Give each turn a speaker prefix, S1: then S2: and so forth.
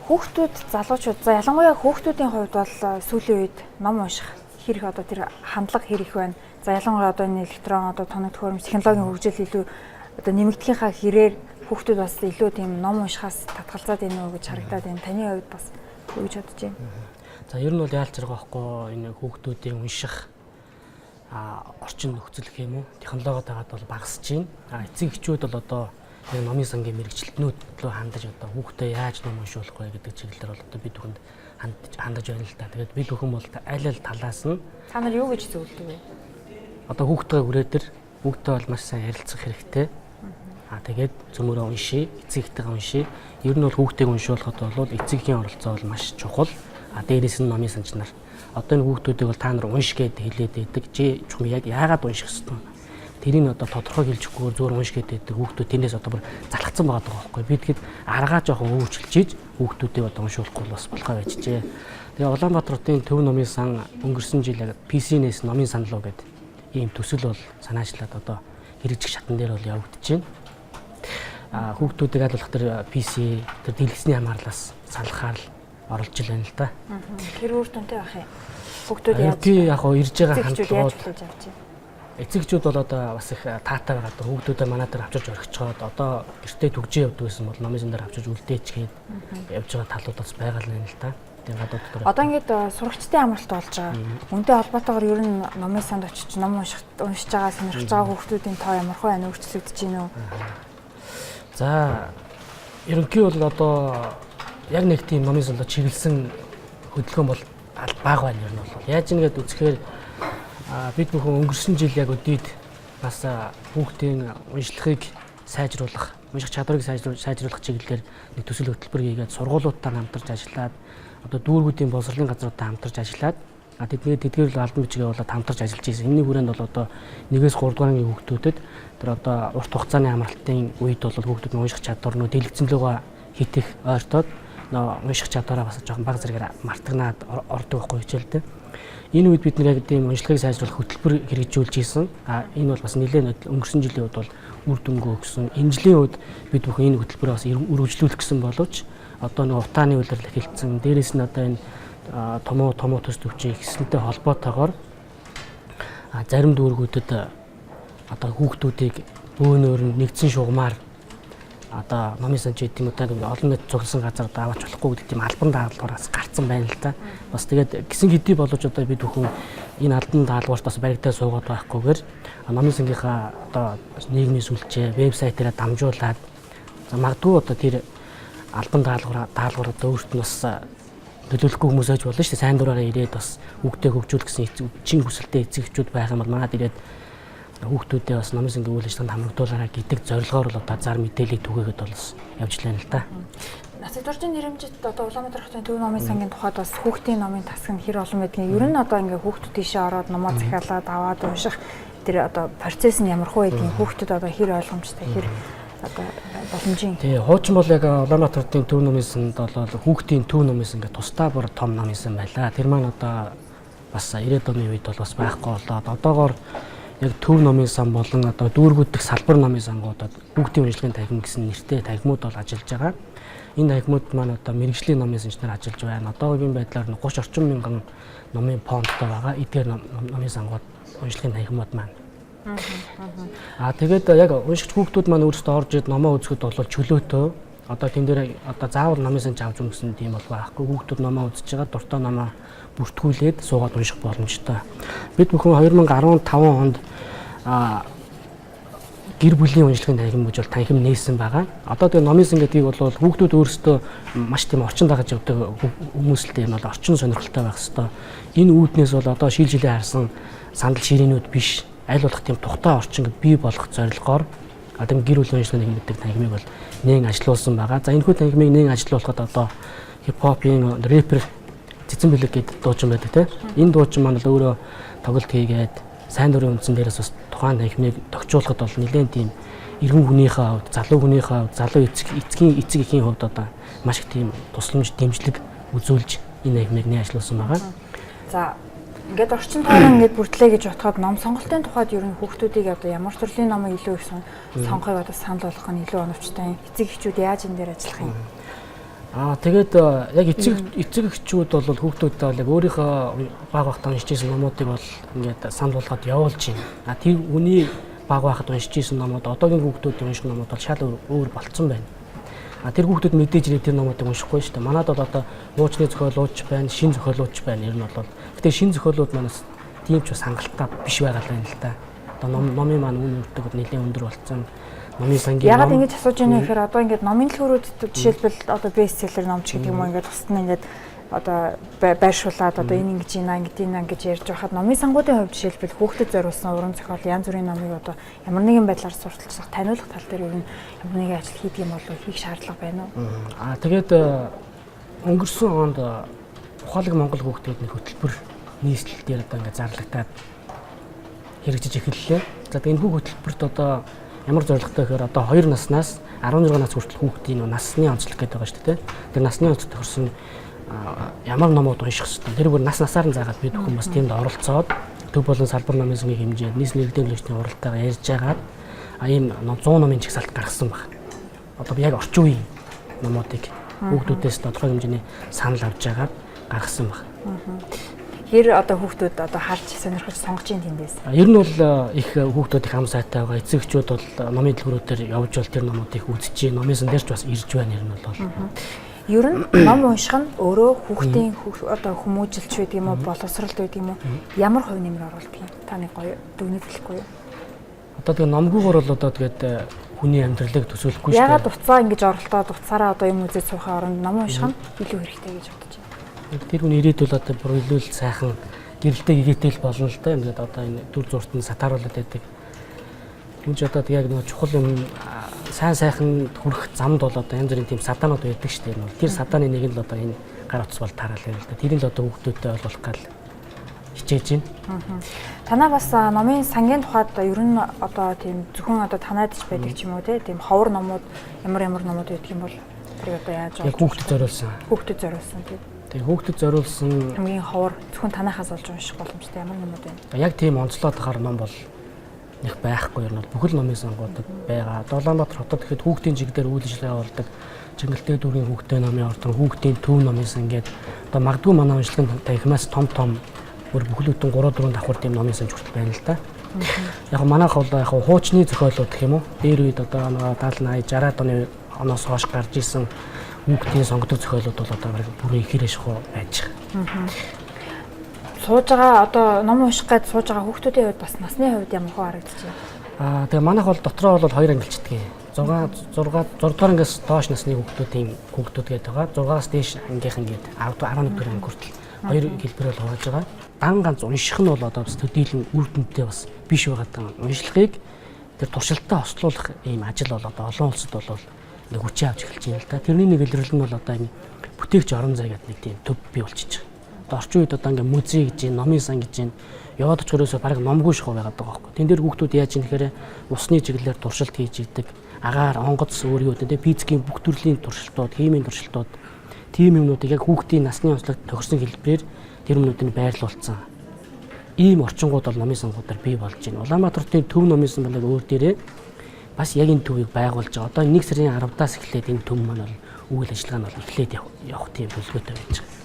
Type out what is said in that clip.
S1: Хүүхдүүд, залуучууд, за ялангуяа хүүхдүүдийн хувьд бол сүүлийн үед ном унших хэрэг одоо тэр хандлага хэрэг байна. За ялангуяа одоо энэ электрон одоо тоног төхөөрөмж технологийн хөгжил илүү одоо нэмэгдэхийнхаа хэрээр хүүхдүүд бас илүү тийм ном уншихаас татгалзаад байна уу гэж харагдаад байна. Таны хувьд бас юу гэж бодож байна?
S2: За ер нь бол яалж байгаа байхгүй энэ хүүхдүүдийн унших орчин нөхцөл гэх юм уу технологиод байгаад бол багасж байна. Эцэг эхчүүд бол одоо энэ номын сангийн мэрэгчлэтнүүд рүү хандаж одоо хүүхдээ яаж ном уншуулах вэ гэдэг чиглэлээр бол одоо бид бүхэнд хандаж байна л да. Тэгээд бид бүхэн бол аль аль талаас нь
S1: та нар юу гэж зөвлөдөг вэ?
S2: Одоо хүүхдгээ хүрээдэр хүүхдээ бол маш сайн ярилцах хэрэгтэй. Тэгээд зөмөрөө уншия, эцэгтэйгээ уншия. Ер нь бол хүүхдийг уншуулахад бол эцэгийн оролцоо бол маш чухал. Дээрээс нь номын санч нар одоо энэ хүүхдүүдийг бол та нар унш гэд хэлээд байдаг. Чум яг яагаад унших ёстой вэ? Тэрийг одоо тодорхой хэлчихгүйгээр зүгээр унш гэд байдаг. Хүүхдүүд тэндээс одоо бүр залхацсан байгаа байхгүй. Би тэгэхэд аргаа жоохон өөрчилж ийж хүүхдүүдийг одоо уншуулахгүй бас болохоо байжжээ. Тэгээ Улаанбаатарын төв номын сан өнгөрсөн жил яг PC-нээс номын санал уу гэдэг ийм төсөл бол санаачлаад одоо хэрэгжих шатан дээр бол явагдаж байна. Хүүхдүүдийг аль болох тэр PC тэр дэлгэсний хамаарлаас салахаар л оруулж ил байна л да.
S1: Тэр үр дүнтэй байх юм. Хүүхдүүд яаж
S2: яг ирж байгаа хандлагууд
S1: эцэгчүүд
S2: бол одоо бас их таатай байгаа. Хүүхдүүдээ манай дээр авчирч орхичоод одоо гэртээ түгжээ явдаг байсан бол номын сан дээр авчирч үлдээчгээд явж байгаа талууд бас байгаа л байна л да. Тийм гадууд дотор.
S1: Одоо ингээд сурагчдын амралт болж байгаа. Үнтэй холбоотойгоор ер нь номын санд очиж ном уншиж байгаа сонирхож байгаа хүүхдүүдийн тоо ямар хөө байна өөрчлөгдөж байна уу?
S2: За ерөнхий бол одоо яг нэг тийм номын санд чиглэсэн хөдөлгөөн бол бага байна ер нь бол. Яаж нэгэд үзэхээр бид бүхэн өнгөрсөн жил яг өдийд бас хүүхдийн уншлагыг сайжруулах, унших чадварыг сайжруулах чиглэлээр нэг төсөл хөтөлбөр хийгээд сургуулиудтай хамтарч ажиллаад одоо дүүргүүдийн боловсролын газруудтай хамтарч ажиллаад тэдгээр л албан бичгээ болоод хамтарч ажиллаж байсан. Энэний хүрээнд бол одоо 1-ээс 3 дугаар ангийн хүүхдүүдэд тэр одоо урт хугацааны амралтын үед бол хүүхдүүд нь унших чадвар нь дэлгэцэнлөгөө хитэх ойртоод унших чадвараа бас жоохон бага зэрэгээр мартагнаад ордог байхгүй хичээлдээ. Энэ үед бид нэг тийм уншлагыг сайжруулах хөтөлбөр хэрэгжүүлж ийсэн. Энэ бол бас нэлээд өнгөрсөн жилийн үед бол үр дүнгүй өгсөн. Энэ жилийн үед бид бүхэн энэ хөтөлбөрөө бас өргөжлүүлэх гэсэн боловч одоо нэг утааны үйлрэл эхэлсэн. Дээрээс нь одоо энэ томоо төс төвчийн ихсэнтэй холбоотойгоор зарим дүүргүүдэд одоо хүүхдүүдийг бөөнөр нэгдсэн шугамар одоо номын сан ч гэдэг юм уу олон нийт цугласан газар даваач болохгүй гэдэг тийм албан даалгавраас гарцсан байна л да. Бас тэгээд гисэн хэдий боловч одоо бид бүхэн энэ албан даалгаварт бас баригдаа суугаад байхгүйгээр номын сангийнхаа одоо нийгмийн сүлжээ вебсайтаараа дамжуулаад магадгүй одоо тэр албан даалгавар одоо өөрт нь бас төлөвлөхгүй хүмүүс аж болно шүү дээ. Сайн дураараа ирээд бас хүүхдээ хөгжүүлэх гэсэн чин хүсэлтэй эцэг эхчүүд байх юм бол манад ирээд хүүхдүүдээ бас номын сангийн үйл ажиллагаанд хамрагдуулаарай гэдэг зорилгоор л одоо зар мэдээллийг түгээгээд бол явж лээ л да.
S1: Насыг дуржин нэрэмжит одоо Улаанбаатар хотын төв номын сангийн тухайд бас хүүхдийн номын тасаг нь хэр олон байдгийг ер нь одоо ингээ хүүхдүүд тийшээ ороод номоо захиалаад аваад унших тэр одоо процесс нь ямар хөө байдгийг хүүхдүүд одоо хэр ойлгомжтой хэр одоо боломжийн.
S2: Тий, хуучин бол яг Улаанбаатар хотын төв номын санд бол хүүхдийн төв номын сан гэх тусдаа бүр том номын сан байлаа. Тэр маань одоо бас 90-ад оны үед бол бас байхгүй болоод одоогоор яг төв номын сан болон одоо дүүргүүддэх салбар номын сангуудад хүүхдийн уншлагын танхим гэсэн нэртэй танхимууд бол ажиллаж байгаа. Энэ танхимууд маань одоо мэрэгжлийн номын санчнаар ажиллаж байна. Одоогийн байдлаар 30 орчим мянган номын фондтой байгаа. Эдгээр номын сангууд уншлагын танхимууд маань. Тэгээд яг уншигч хүүхдүүд маань өөрсдөө орж ид номоо үзэхэд бол чөлөөтэй. Одоо тэн дээр одоо заавал номын санч авч өгнө гэсэн тийм бол байхгүй. Хүүхдүүд номоо үзэж байгаа дуртай номоо бүртгүүлээд суугаад унших боломжтой. Бид бүхэн 2015 онд гэр бүлийн уншлагын танхим гэж бол танхим нээсэн байгаа. Одоо тэгээ номын сан гэдгийг бол хүүхдүүд өөрсдөө маш тийм орчин дагаж явдаг хүмүүстэй юм бол орчин сонирхолтой байх хэвээр. Энэ үүднээс бол одоо шилжилээ харсан сандал ширээнүүд биш аль болох тийм тухтай орчин бий болгох зорилгоор одоо гэр бүлийн уншлагын танхим гэдэг танхимыг бол нээн ажилуулсан байгаа. За энэхүү танхимыг нээн ажилуулахад одоо хипхопын рэпер Цэцэн Бэлэг гэдэг дуучин байдаг тийм. Энэ дуучин маань л өөрөө тоглолт хийгээд сайн дурын үндсэн дээрээс бас тухайн танхимыг тогтчуулахад бол нэлээд тийм иргэн хүнийхээ хувьд, залуу хүнийхээ хувьд, залуу эцэг эхийн хувьд одоо маш их тийм тусламж, дэмжлэг үзүүлж энэ танхимыг нээн ажилуулсан байгаа.
S1: За ингээд орчин тойрон ингээд бүртлээ гэж бодоход ном сонголтын тухайд ер нь хүүхдүүдийг одоо ямар төрлийн номыг илүү их сонгохыг одоо санал болгох нь илүү оновчтой. Эцэг эхчүүд яаж энэ дээр ажиллах юм?
S2: Тэгээд яг эцэг эхчүүд бол хүүхдүүдтэй бол яг өөрийнхөө баг багтаа уншижсэн номуудыг бол ингээд санд болгоод явуулж байна. Тэр үний баг байхад уншижсэн номууд одоогийн хүүхдүүдийн унших номууд бол шал өөр болцсон байна. Тэр хүүхдүүд мэдээж ирээд тэр номуудыг уншихгүй шүү дээ. Манайд бол одоо уучны зохиолууч байна, шин зохиолууч байна. Ер нь бол гэтээ шин зохиолууд манаас тийм ч бас хангалттай биш байгаа л та. Одоо номын маань үн өртөг нэлээд өндөр болцсон. Номын сангийн
S1: ягаад ингэж асууж байна вэ гэхээр одоо ингээд номын төлхөрүүд жишээлбэл одоо бестселлер номч гэдэг юм уу ингээд тусад нь ингээд одоо байршуулад одоо энэ ингэж энэ ингэж ярьж байхад номын сангуудын хувьд жишээлбэл хүүхдэд зориулсан уран зохиол янз бүрийн номыг одоо ямар нэгэн байдлаар сурталчлах таниулах тал дээр ер нь ямар нэгэн ажил хийдэг юм болов хийх шаардлага байна уу?
S2: Тэгээд өнгөрсөн онд ухаалаг Монгол хүүхдүүдний хөтөлбөр нийслэл дээр одоо ингээд зарлагдаад хэрэгжиж эхэллээ. За тэгээд энэ хөтөлбөрт одоо ямар зорилготой гэхээр одоо 2 наснаас 16 нас хүртэл хүүхдийн насны онцлог гэдэг байгаа шүү дээ. Тэр насны онцлог төрсөн ямар номууд унших хэрэгтэй. Тэр бүр нас насаар нь заагаад бид бүхэн бас тиймд оролцоод төв болон салбар номын сангийн хэмжээнд нийс нэрдийн төлөвчний уралдаага ярьж байгаад ийм 100 номын чагсаалт гаргасан баг. Одоо яг орчин үеийн номуудыг хүүхдүүдээс тодорхой хэмжээний санал авч байгаад гаргасан баг.
S1: Хэр одоо хүүхдүүд одоо харж сонирхож сонгож ийн тэндээс.
S2: Ер нь бол их хүүхдүүд их ам сайтай байгаа. Эцэгчүүд бол номын дэлгүүрүүдээр явж бол тэр номуудыг үзчихээ. Номын сан дээр ч бас ирж байна ер нь бол.
S1: Ер нь ном унших нь өөрөө хүүхдийн одоо хүмүүжилч байдаг юм уу, боловсралт байдаг юм уу? Ямар хувь нэмэр оруулдаг юм? Таны гоё дүгнэж хэлэхгүй юу?
S2: Одоо тэгээ номгүйгээр бол одоо тэгээд хүний амьдралыг төсөөлөхгүй шүү дээ.
S1: Ягаад уцаа ингэж оролдоод уцаараа одоо юм үзэж суухын оронд ном унших нь илүү хэрэгтэй гэж бодож байна.
S2: Тэр хүн ирээдүйд одоо бүр илүү сайхан гэрэлтэй гэгээтэл болно л да. Ингээд одоо энэ дүр зурт нь сатааруулаад байдаг. Энд ч одоо яг нэг чухал юм сайн сайхан хүрэх замд бол одоо янз бүрийн тийм сатаанууд байдаг шүү дээ. Тэр сатааны нэг нь л одоо энэ гар утас бол тараалаа л да. Тэр нь л одоо хүүхдүүдэд ойлгох гал хичээж байна.
S1: Танаа бас номын сангийн тухайд ер нь одоо тийм зөвхөн одоо танаад ч байдаг ч юм уу тийм ховор номууд ямар номууд байдаг юм бол тэр одоо яаж
S2: яг хүүхдэд зориулсан.
S1: Хүүхдэд зориулсан тийм.
S2: Тэгээ хүүхдэд зориулсан
S1: хамгийн ховор зөвхөн танахаас олж унших боломжтой ямар номууд байна?
S2: Яг тийм онцлоод ахаар ном бол нэг байхгүй юм бол бүхэл номын сангуудад байгаа. Улаанбаатар хотод гэхэд хүүхдийн чиг дээр үйл ажиллагаа явуулдаг. Чиглэлтэй дүүргийн хүүхдийн номын ордон, хүүхдийн төв номын сан гэдэг одоо магадгүй манай уншлагын танхимаас том бүр бүхэл бүтэн 3-4 давхар тийм номын сан хүртэл байна л да. Яг манайх бол яг хуучны зохиолууд гэх юм уу? Дээр үед одоо 70 80 60-аад оны оноос хойш гарч исэн хүүхдийн сонгодог зохиолууд бол одоо бүрэн ихээр шахуу байж байгаа.
S1: Сууж байгаа одоо ном унших гэж сууж байгаа хүүхдүүдийн хувьд бас насны хувьд ямар хөө харагдаж байна?
S2: Тэгээ манайх бол дотроо бол 2 ангилчдаг. 6 дугаар ангиас доош насны хүүхдүүд гэдэг байгаа. 6-аас дээш ангийнхан гээд 11 дугаар анги хүртэл 2 хэлбэрээр хувааж байгаа. Дан ганц унших нь бол одоо бас төдийлөн үр дүнтэй бас биш байгаа. Уншлагыг тэр туршилтаа хослуулах ийм ажил бол одоо олон улсад бол нэг хүчээ авч эхэлж байна л да. Тэрний нэг илэрлэл нь бол одоо энэ бүтээгч орон зай гэдэг нэг тийм төв бий болчихж байгаа. Одоо орчин үед одоо ингээ музей гэж, номын сан гэж яваад очихоороо баг номгүй шахуу байгаад байгаа байхгүй. Тэн дээр хүүхдүүд яаж юм гэхээр усны чиглэлээр туршилт хийж идэг. Агаар, онгоц өөрийн үдэ физикийн бүх төрлийн туршилтууд, химийн туршилтууд тийм юмнуудыг яг хүүхдийн насны онцлогт тохирсон хэлбэрээр тэр юмнуудыг байрлуулсан. Ийм орчингууд бол номын сангуудаар бий болж байна. Улаанбаатарын төв номын сан бол өөр дээрээ бас яг энэ төвийг байгуулж байгаа. Одоо 1 сарын 10-аас эхлээд энэ төв маань бол үйл ажиллагаа нь бол эхлээд явах тийм төлөвлөгөөтэй байж байгаа.